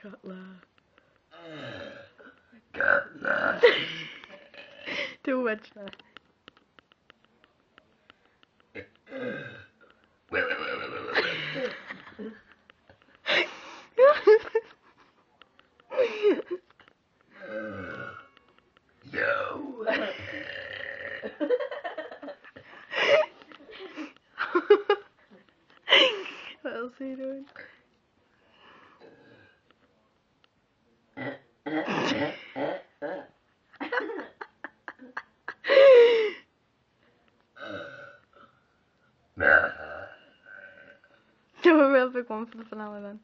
Got laugh. Got laugh. Too much laugh. Yo. What else are you doing? Do a real big one for the finale then.